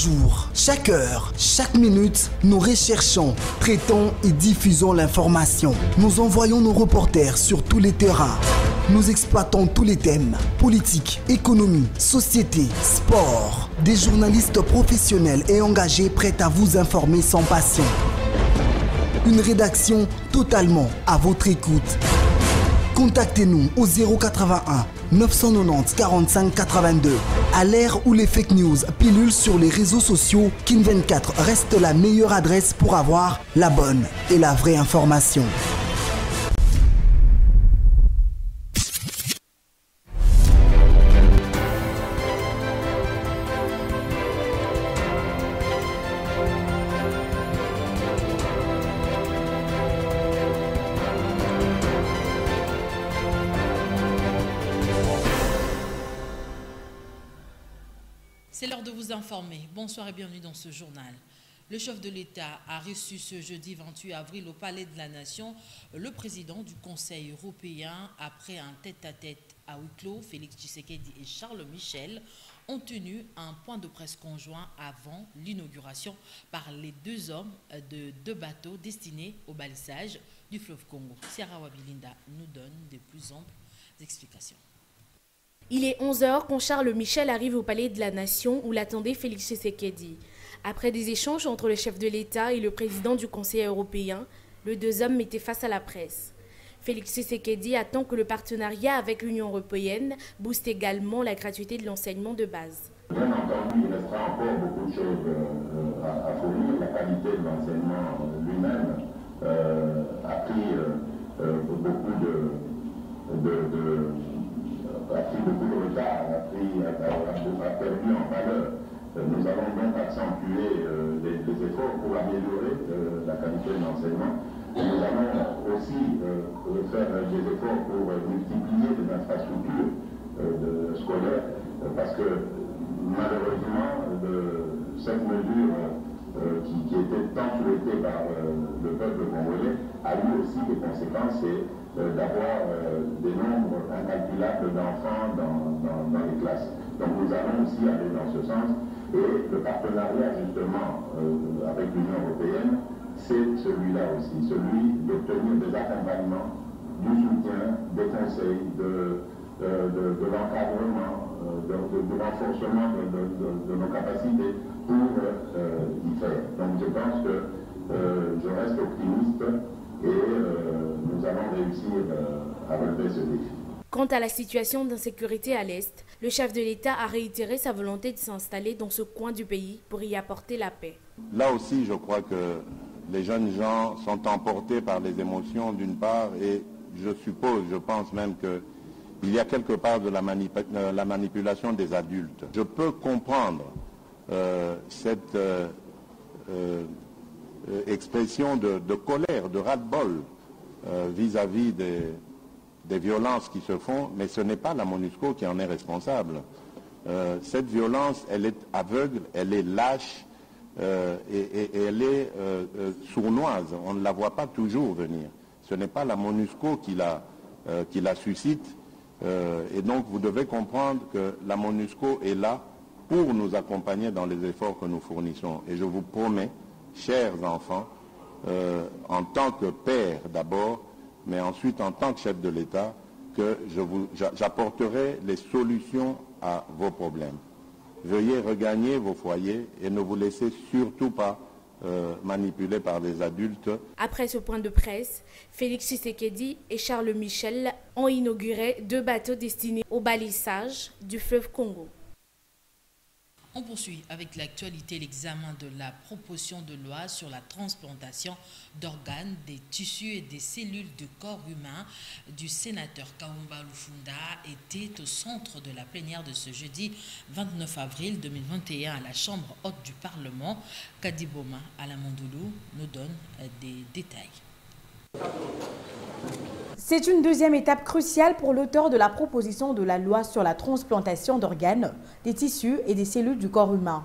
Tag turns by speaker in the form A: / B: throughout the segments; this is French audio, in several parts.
A: jour, chaque heure, chaque minute, nous recherchons, traitons et diffusons l'information. Nous envoyons nos reporters sur tous les terrains. Nous exploitons tous les thèmes, politique, économie, société, sport. Des journalistes professionnels et engagés prêts à vous informer sans passion. Une rédaction totalement à votre écoute. Contactez-nous au 081 990 45 82. À l'ère où les fake news pilulent sur les réseaux sociaux, Kin24 reste la meilleure adresse pour avoir la bonne et la vraie information.
B: C'est l'heure de vous informer. Bonsoir et bienvenue dans ce journal. Le chef de l'État a reçu ce jeudi 28 avril au Palais de la Nation le président du Conseil européen. Après un tête-à-tête à huis clos, Félix Tshisekedi et Charles Michel ont tenu un point de presse conjoint avant l'inauguration par les deux hommes de deux bateaux destinés au balisage du fleuve Congo. Sierra Wabilinda nous donne de plus amples explications.
C: Il est 11 h quand Charles Michel arrive au Palais de la Nation où l'attendait Félix Tshisekedi. Après des échanges entre le chef de l'État et le président du Conseil européen, les deux hommes étaient face à la presse. Félix Tshisekedi attend que le partenariat avec l'Union européenne booste également la gratuité de l'enseignement de base.
D: Bien entendu, il restera encore beaucoup de choses à fournir. La qualité de l'enseignement lui-même a pris beaucoup de retard, a perdu en valeur. Nous allons donc accentuer les efforts pour améliorer la qualité de l'enseignement. Nous allons aussi faire des efforts pour multiplier les infrastructures scolaires parce que malheureusement cette mesure qui était tant souhaitée par le peuple congolais a eu aussi des conséquences, c'est d'avoir des nombres incalculables d'enfants dans les classes. Donc nous allons aussi aller dans ce sens. Et le partenariat justement avec l'Union européenne, c'est celui-là aussi, celui d'obtenir des accompagnements, du soutien, des conseils, de l'encadrement, du renforcement de nos capacités pour y faire. Donc je pense que je reste optimiste et nous allons réussir à relever ce défi.
C: Quant à la situation d'insécurité à l'Est, le chef de l'État a réitéré sa volonté de s'installer dans ce coin du pays pour y apporter la paix.
E: Là aussi, je crois que les jeunes gens sont emportés par les émotions d'une part et je pense même qu'il y a quelque part de la manipulation des adultes. Je peux comprendre cette expression de colère, de ras-le-bol vis-à-vis des violences qui se font, mais ce n'est pas la MONUSCO qui en est responsable. Cette violence, elle est aveugle, elle est lâche et elle est sournoise. On ne la voit pas toujours venir. Ce n'est pas la MONUSCO qui la suscite. Et donc vous devez comprendre que la MONUSCO est là pour nous accompagner dans les efforts que nous fournissons. Et je vous promets, chers enfants, en tant que père d'abord, mais ensuite en tant que chef de l'État, que j'apporterai les solutions à vos problèmes. Veuillez regagner vos foyers et ne vous laissez surtout pas manipuler par des adultes.
C: Après ce point de presse, Félix Tshisekedi et Charles Michel ont inauguré deux bateaux destinés au balisage du fleuve Congo.
B: On poursuit avec l'actualité, l'examen de la proposition de loi sur la transplantation d'organes, des tissus et des cellules du corps humain du sénateur Kaumba Lufunda était au centre de la plénière de ce jeudi 29 avril 2021 à la Chambre haute du Parlement. Kadiboma Alamandoulou nous donne des détails.
F: C'est une deuxième étape cruciale pour l'auteur de la proposition de la loi sur la transplantation d'organes, des tissus et des cellules du corps humain.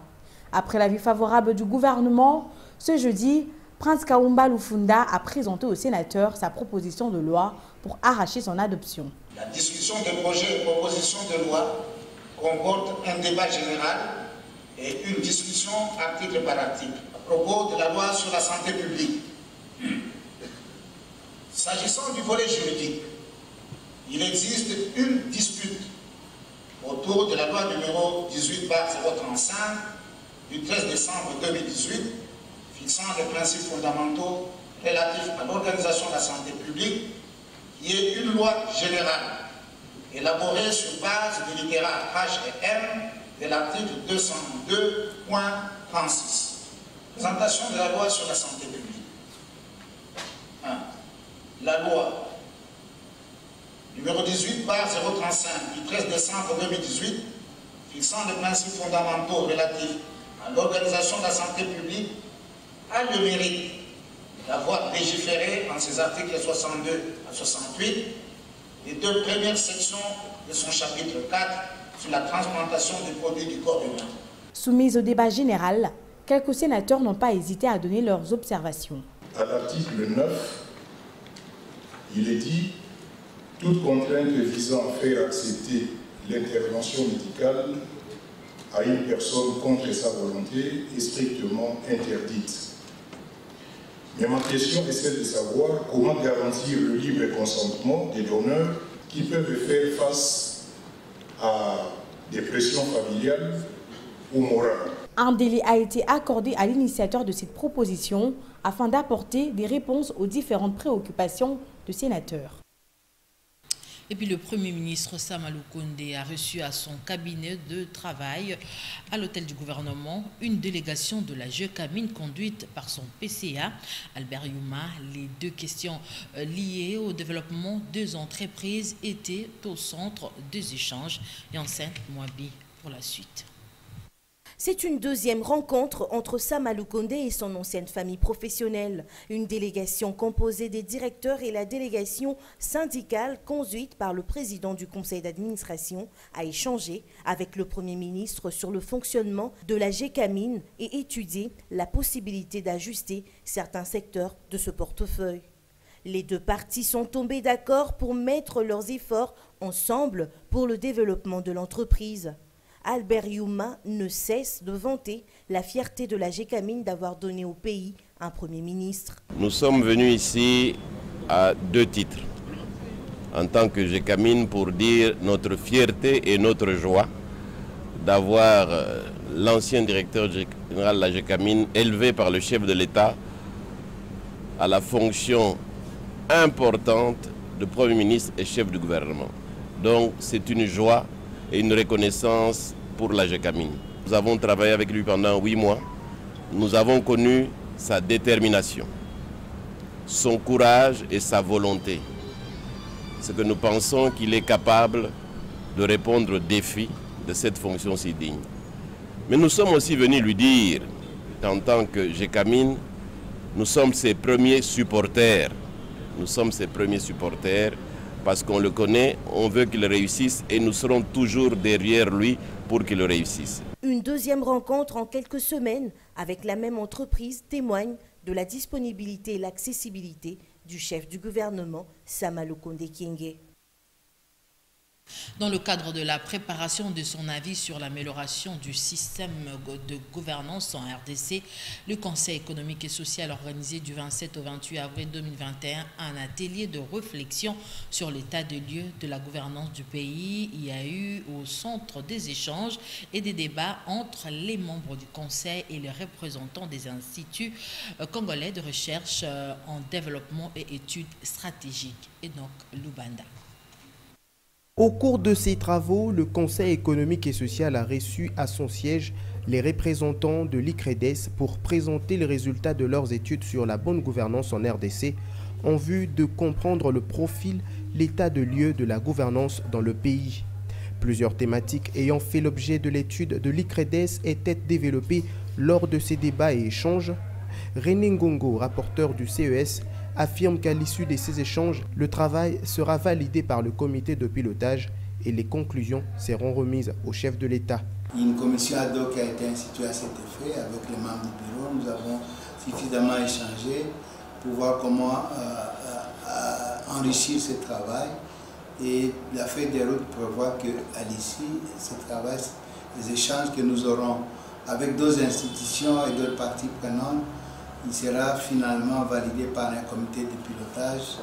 F: Après l'avis favorable du gouvernement, ce jeudi, Prince Kaumba Lufunda a présenté au sénateur sa proposition de loi pour arracher son adoption.
G: La discussion des projets et propositions de loi comporte un débat général et une discussion article par article à propos de la loi sur la santé publique. S'agissant du volet juridique, il existe une dispute autour de la loi numéro 18/035 du 13 décembre 2018 fixant les principes fondamentaux relatifs à l'organisation de la santé publique, qui est une loi générale élaborée sur base des littéras H et M de l'article 202.36. Présentation de la loi sur la santé publique. 1. La loi numéro 18/035 du 13 décembre 2018 fixant les principes fondamentaux relatifs à l'organisation de la santé publique a le mérite d'avoir légiféré en ses articles 62 à 68 les deux premières sections de son chapitre 4 sur la transplantation des produits du corps humain.
F: Soumise au débat général, quelques sénateurs n'ont pas hésité à donner leurs observations.
H: À l'article 9, il est dit « Toute contrainte visant à faire accepter l'intervention médicale à une personne contre sa volonté est strictement interdite. » Mais ma question est celle de savoir comment garantir le libre consentement des donneurs qui peuvent faire face à des pressions familiales ou morales.
F: Un délai a été accordé à l'initiateur de cette proposition afin d'apporter des réponses aux différentes préoccupations de sénateurs.
B: Et puis le Premier ministre Samalou Kondé a reçu à son cabinet de travail à l'hôtel du gouvernement une délégation de la JECAMINE conduite par son PCA, Albert Youma. Les deux questions liées au développement des entreprises étaient au centre des échanges. Et enceinte Mouabi pour la suite.
I: C'est une deuxième rencontre entre Samalou Kondé et son ancienne famille professionnelle. Une délégation composée des directeurs et la délégation syndicale conduite par le président du conseil d'administration a échangé avec le Premier ministre sur le fonctionnement de la JECAMINE et étudié la possibilité d'ajuster certains secteurs de ce portefeuille. Les deux parties sont tombées d'accord pour mettre leurs efforts ensemble pour le développement de l'entreprise. Albert Youma ne cesse de vanter la fierté de la JECAMINE d'avoir donné au pays un Premier ministre.
J: Nous sommes venus ici à deux titres. En tant que JECAMINE pour dire notre fierté et notre joie d'avoir l'ancien directeur général de la JECAMINE élevé par le chef de l'État à la fonction importante de Premier ministre et chef du gouvernement. Donc c'est une joie et une reconnaissance pour la JECAMINE. Nous avons travaillé avec lui pendant 8 mois. Nous avons connu sa détermination, son courage et sa volonté. C'est que nous pensons qu'il est capable de répondre aux défis de cette fonction si digne. Mais nous sommes aussi venus lui dire qu'en tant que JECAMINE, nous sommes ses premiers supporters. Nous sommes ses premiers supporters parce qu'on le connaît, on veut qu'il réussisse et nous serons toujours derrière lui pour qu'il réussisse.
I: Une deuxième rencontre en quelques semaines avec la même entreprise témoigne de la disponibilité et l'accessibilité du chef du gouvernement, Samalou Kondé Kyenge.
B: Dans le cadre de la préparation de son avis sur l'amélioration du système de gouvernance en RDC, le Conseil économique et social organisé du 27 au 28 avril 2021 un atelier de réflexion sur l'état de lieu de la gouvernance du pays. Il y a eu au centre des échanges et des débats entre les membres du Conseil et les représentants des instituts congolais de recherche en développement et études stratégiques. Enoch Lubanda.
K: Au cours de ces travaux, le Conseil économique et social a reçu à son siège les représentants de l'ICREDES pour présenter les résultats de leurs études sur la bonne gouvernance en RDC en vue de comprendre le profil, l'état de lieu de la gouvernance dans le pays. Plusieurs thématiques ayant fait l'objet de l'étude de l'ICREDES étaient développées lors de ces débats et échanges. René Ngongo, rapporteur du CES, affirme qu'à l'issue de ces échanges, le travail sera validé par le comité de pilotage et les conclusions seront remises au chef de l'État.
L: Une commission ad hoc a été instituée à cet effet avec les membres du bureau. Nous avons suffisamment échangé pour voir comment enrichir ce travail. Et la feuille des routes prévoit qu'à l'issue, ce travail, les échanges que nous aurons avec d'autres institutions et d'autres parties prenantes. Il sera finalement validé par un comité de pilotage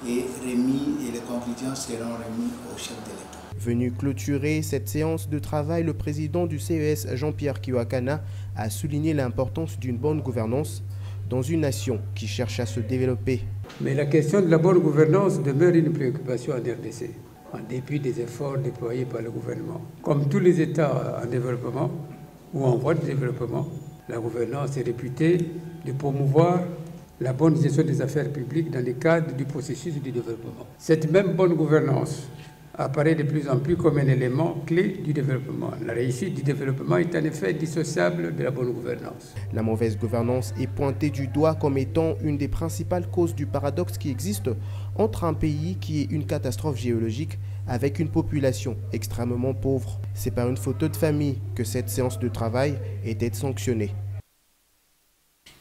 L: et remis, et les conclusions seront remises au chef de l'État.
K: Venu clôturer cette séance de travail, le président du CES, Jean-Pierre Kiwakana, a souligné l'importance d'une bonne gouvernance dans une nation qui cherche à se développer.
M: Mais la question de la bonne gouvernance demeure une préoccupation en RDC, en dépit des efforts déployés par le gouvernement. Comme tous les États en développement ou en voie de développement, la gouvernance est réputée de promouvoir la bonne gestion des affaires publiques dans le cadre du processus du développement. Cette même bonne gouvernance apparaît de plus en plus comme un élément clé du développement. La réussite du développement est en effet dissociable de la bonne gouvernance.
K: La mauvaise gouvernance est pointée du doigt comme étant une des principales causes du paradoxe qui existe entre un pays qui est une catastrophe géologique avec une population extrêmement pauvre. C'est par une photo de famille que cette séance de travail était sanctionnée.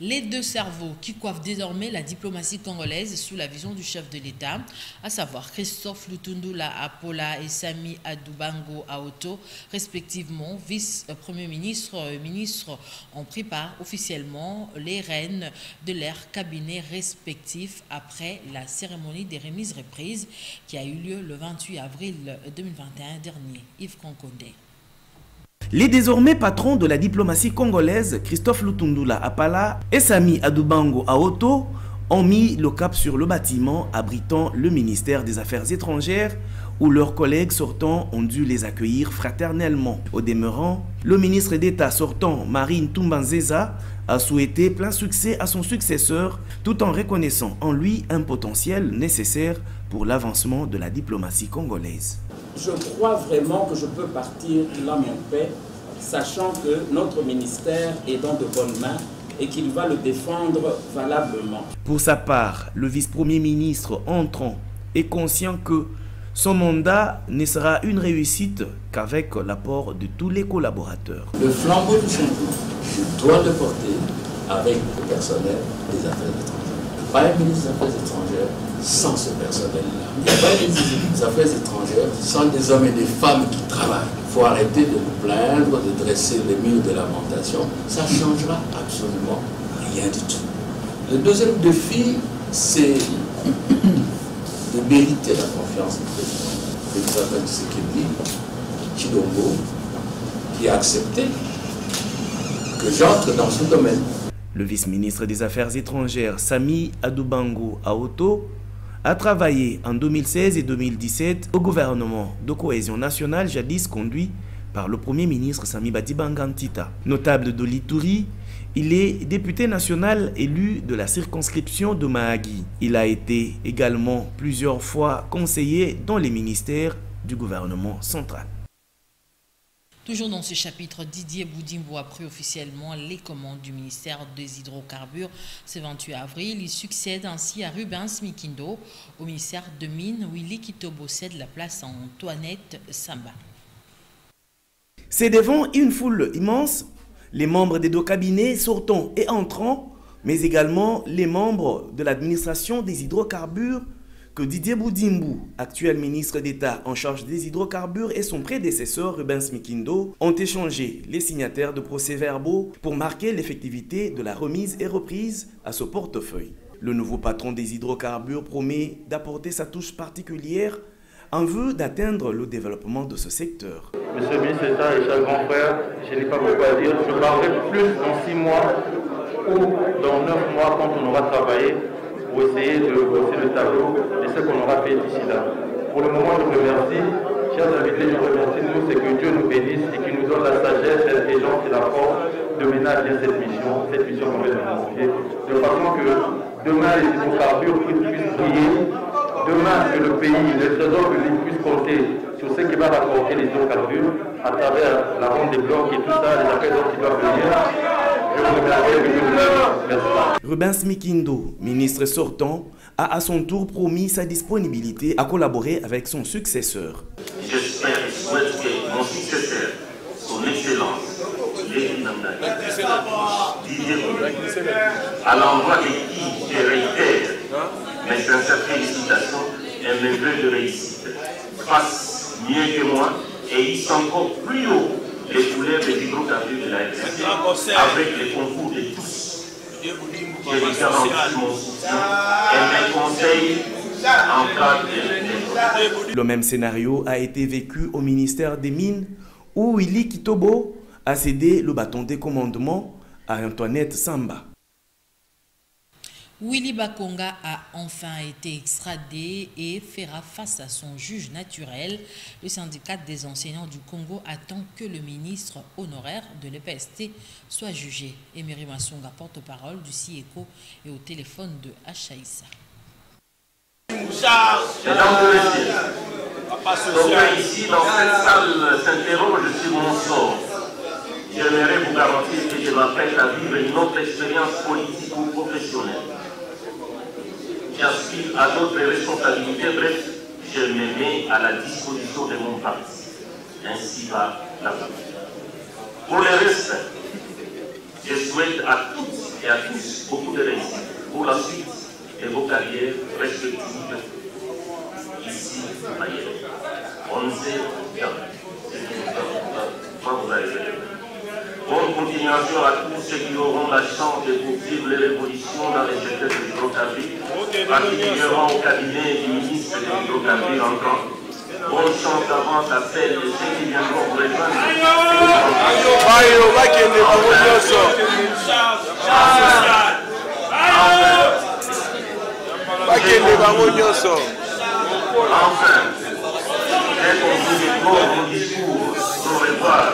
B: Les deux cerveaux qui coiffent désormais la diplomatie congolaise sous la vision du chef de l'État, à savoir Christophe Lutundula Apola et Sami Adubango Aoto, respectivement vice-premier ministre et ministre, ont pris part officiellement les rênes de leurs cabinets respectifs après la cérémonie des remises reprises qui a eu lieu le 28 avril 2021 dernier. Yves Konkondé.
N: Les désormais patrons de la diplomatie congolaise, Christophe Lutundula Apala et Sami Adubango Aoto, ont mis le cap sur le bâtiment abritant le ministère des Affaires étrangères où leurs collègues sortants ont dû les accueillir fraternellement. Au demeurant, le ministre d'État sortant, Marine Toumbanzeza, a souhaité plein succès à son successeur tout en reconnaissant en lui un potentiel nécessaire pour l'avancement de la diplomatie congolaise.
O: Je crois vraiment que je peux partir l'âme en paix, sachant que notre ministère est dans de bonnes mains et qu'il va le défendre valablement.
N: Pour sa part, le vice-premier ministre entrant est conscient que son mandat ne sera une réussite qu'avec l'apport de tous les collaborateurs.
O: Le flambeau du changement, je dois le porter avec le personnel des affaires étrangères. Pas un ministre des Affaires étrangères sans ce personnel-là. Il n'y a pas un ministre des Affaires étrangères sans des hommes et des femmes qui travaillent. Il faut arrêter de nous plaindre, de dresser les murs de lamentation. Ça ne changera absolument rien du tout. Le deuxième défi, c'est de mériter la confiance du président. Le président Tshisekedi Tshilombo, qui a accepté que j'entre dans ce domaine.
N: Le vice-ministre des Affaires étrangères, Sami Adubango Aoto, a travaillé en 2016 et 2017 au gouvernement de cohésion nationale jadis conduit par le premier ministre Sami Badibanga Ntita. Notable de l'Ituri, il est député national élu de la circonscription de Mahagi. Il a été également plusieurs fois conseiller dans les ministères du gouvernement central.
B: Toujours dans ce chapitre, Didier Boudimbo a pris officiellement les commandes du ministère des Hydrocarbures ce 28 avril. Il succède ainsi à Rubens Mikindo au ministère de Mines, où Willy Kitobo cède la place à Antoinette Samba.
N: C'est devant une foule immense, les membres des deux cabinets sortants et entrants, mais également les membres de l'administration des hydrocarbures, que Didier Boudimbo, actuel ministre d'État en charge des hydrocarbures, et son prédécesseur Rubens Mikindo ont échangé les signataires de procès-verbaux pour marquer l'effectivité de la remise et reprise à ce portefeuille. Le nouveau patron des hydrocarbures promet d'apporter sa touche particulière en vue d'atteindre le développement de ce secteur.
P: Monsieur le ministre d'État et chers grands frères, je n'ai pas beaucoup à dire. Je parlerai plus dans 6 mois ou dans 9 mois quand on aura travaillé pour essayer de bosser le tableau de ce qu'on aura fait d'ici là. Pour le moment, je remercie, chers invités, je remercie nous, c'est que Dieu nous bénisse et qu'il nous donne la sagesse, l'intelligence et la force de mener à bien cette mission qu'on va nous confier, de façon que demain les hydrocarbures puissent briller, demain que le pays, le trésor public puisse compter sur ce qui va rapporter les hydrocarbures à travers la vente des blocs et tout ça, les affaires qui doivent venir.
N: Rubens Mikindo, ministre sortant, a à son tour promis sa disponibilité à collaborer avec son successeur.
Q: J'espère et souhaite que mon successeur, son excellence, à l'endroit de qui je réitère mes sincères félicitations et mes vœux de réussite, fasse mieux que moi et hisse encore plus haut les couleurs des hydrocarbures de la RDC avec les concours de tous. Je les garantis mon soutien et mes conseils en cas de...
N: Le même scénario a été vécu au ministère des Mines où Willy Kitobo a cédé le bâton de commandement à Antoinette Samba.
B: Willy Bakonga a enfin été extradé et fera face à son juge naturel. Le syndicat des enseignants du Congo attend que le ministre honoraire de l'EPST soit jugé. Emery Masonga, porte-parole du CIECO, est au téléphone de Achaïssa.
Q: Mesdames et messieurs, donc ici dans cette salle s'interroge sur mon sort. J'aimerais vous garantir que je m'apprête à vivre une autre expérience politique ou professionnelle. J'aspire à d'autres responsabilités, bref, je me mets à la disposition de mon parti. Ainsi va la vie. Pour le reste, je souhaite à toutes et à tous beaucoup de réussite pour la suite de vos carrières respectives ici, ailleurs. On sait bien ce qui vous arrive. Bonne continuation à tous ceux qui auront la chance de poursuivre les révolutions dans les secteurs de l'hydrocarbure, particulièrement au cabinet du ministre de l'hydrocarbure encore. Bonne chance d'avance à celles de ceux qui viendront vous rejoindre. Enfin, j'ai compris de vos discours pour revoir.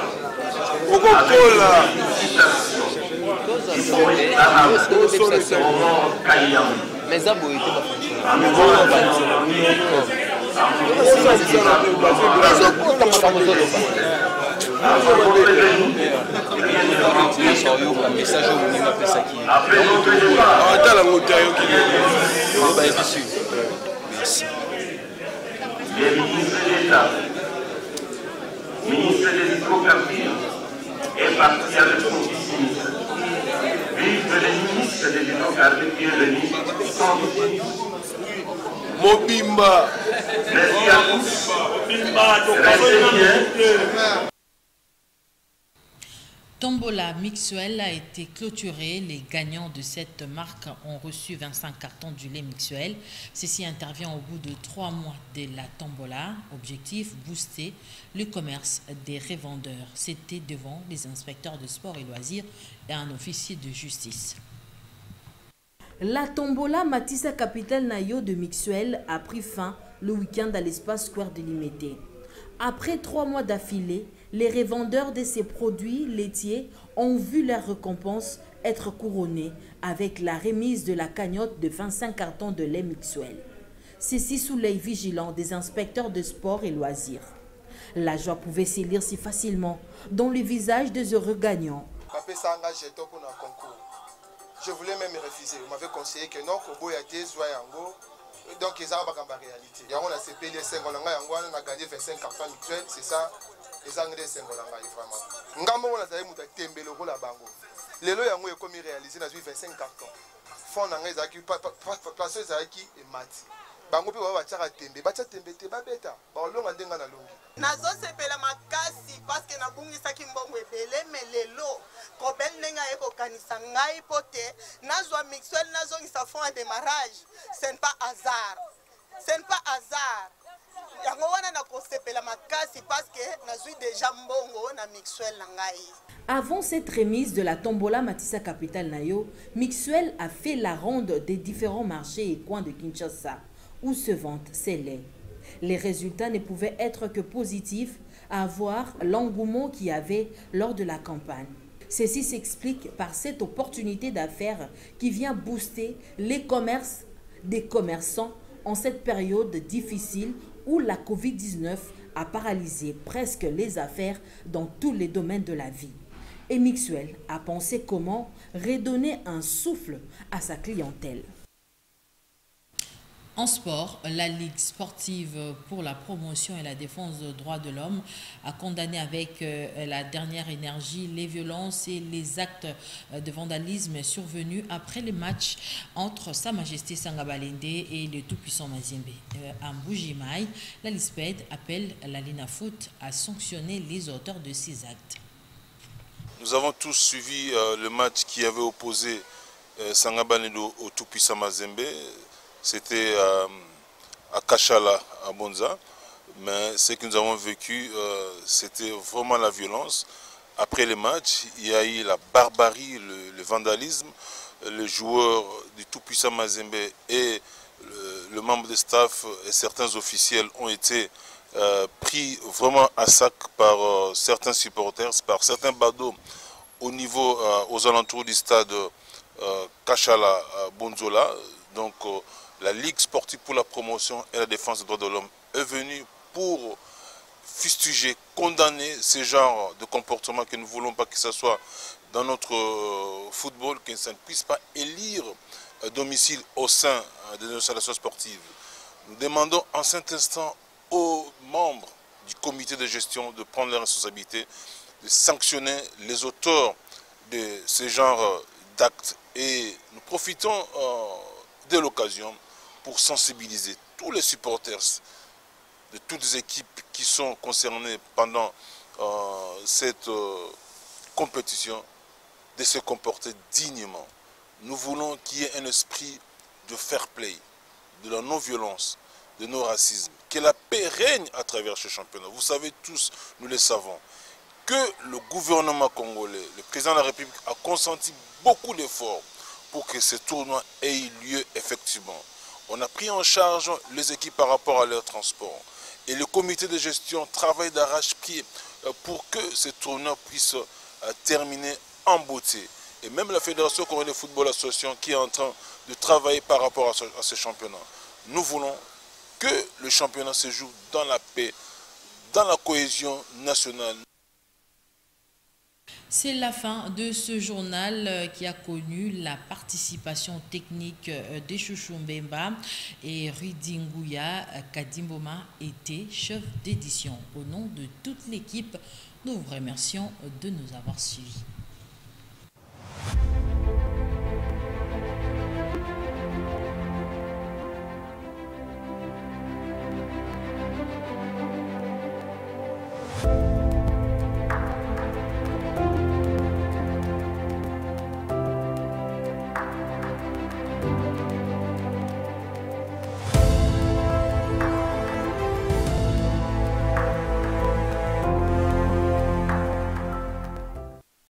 Q: Les ministres d'État, ministre des hydrocarbures, est parti avec son vice-ministre. Vive le ministre des hydrocarbures qui est venu sans doute.
R: Mobimba.
Q: Merci à tous. Restez bien.
B: Tombola Mixuel a été clôturée. Les gagnants de cette marque ont reçu 25 cartons du lait Mixuel. Ceci intervient au bout de 3 mois de la Tombola. Objectif, booster le commerce des revendeurs. C'était devant les inspecteurs de sport et loisirs et un officier de justice.
I: La Tombola Matissa Capitale Nayo de Mixuel a pris fin le week-end à l'espace Square de Limité. Après 3 mois d'affilée, les revendeurs de ces produits laitiers ont vu leur récompense être couronnée avec la remise de la cagnotte de 25 cartons de lait Mixuel. Ceci sous l'œil vigilant des inspecteurs de sport et loisirs. La joie pouvait s'y lire si facilement dans le visage des heureux gagnants.
R: Je voulais même refuser. On m'avait conseillé que non, Kobo a été Yango. Donc, ils ont en réalité. Il y a un CP, les 5 ans, on a gagné 25 cartons mutuels, c'est ça. Les Anglais 5 ans, vraiment. Ngambo, on a dit que Tembe le rôle à Bango. Les lois ont commis réalisé, on a 25 cartons. Fond en Zaki, place Zaki et Mati. Bango, on va faire Tembe. Bacha Tembe, te babeta. Balong a denga na longi.
S: Nazo sepela makasi parce que na bungi saki mbongo ebele melelo problème nenga eko kanisa ngai pote nazwa Mixuel nazo ngisa fond à démarrage ce n'est pas hasard yango wana na kosepela makasi parce que nazwi déjà mbongo na Mixuel na ngai.
I: Avant cette remise de la Tombola Matissa Capitale Nayo, Mixuel a fait la ronde des différents marchés et coins de Kinshasa où se vendent ces laits. Les résultats ne pouvaient être que positifs à voir l'engouement qu'il y avait lors de la campagne. Ceci s'explique par cette opportunité d'affaires qui vient booster les commerces des commerçants en cette période difficile où la Covid-19 a paralysé presque les affaires dans tous les domaines de la vie. Et Mixuel a pensé comment redonner un souffle à sa clientèle.
B: En sport, la Ligue sportive pour la promotion et la défense des droits de l'homme a condamné avec la dernière énergie les violences et les actes de vandalisme survenus après les matchs entre Sa Majesté Sanga Balende et le tout-puissant Mazembe. À Mbujimaï, la LISPED appelle la LINAFOOT à sanctionner les auteurs de ces actes.
T: Nous avons tous suivi le match qui avait opposé Sanga Balende au tout-puissant Mazembe. C'était à Kachala, à Bonza. Mais ce que nous avons vécu, c'était vraiment la violence. Après les matchs, il y a eu la barbarie, le vandalisme. Les joueurs du tout-puissant Mazembe et le membre de staff et certains officiels ont été pris vraiment à sac par certains supporters, par certains badauds aux alentours du stade Kachala, Bonzola. Donc, la Ligue sportive pour la promotion et la défense des droits de l'homme est venue pour fustiger, condamner ce genre de comportement que nous ne voulons pas que ce soit dans notre football, que ça ne puisse pas élire domicile au sein des installations sportives. Nous demandons en cet instant aux membres du comité de gestion de prendre leurs responsabilités, de sanctionner les auteurs de ce genre d'actes. Et nous profitons de l'occasion pour sensibiliser tous les supporters de toutes les équipes qui sont concernées pendant cette compétition de se comporter dignement. Nous voulons qu'il y ait un esprit de fair play, de la non-violence, de non-racisme, que la paix règne à travers ce championnat. Vous savez tous, nous le savons, que le gouvernement congolais, le président de la République a consenti beaucoup d'efforts pour que ce tournoi ait eu lieu effectivement. On a pris en charge les équipes par rapport à leur transport. Et le comité de gestion travaille d'arrache-pied pour que ce tournoi puisse terminer en beauté. Et même la Fédération congolaise de football association qui est en train de travailler par rapport à ce championnat. Nous voulons que le championnat se joue dans la paix, dans la cohésion nationale.
B: C'est la fin de ce journal qui a connu la participation technique de Chouchou Mbemba et Ridingouya Kadimboma était chef d'édition. Au nom de toute l'équipe, nous vous remercions de nous avoir suivis.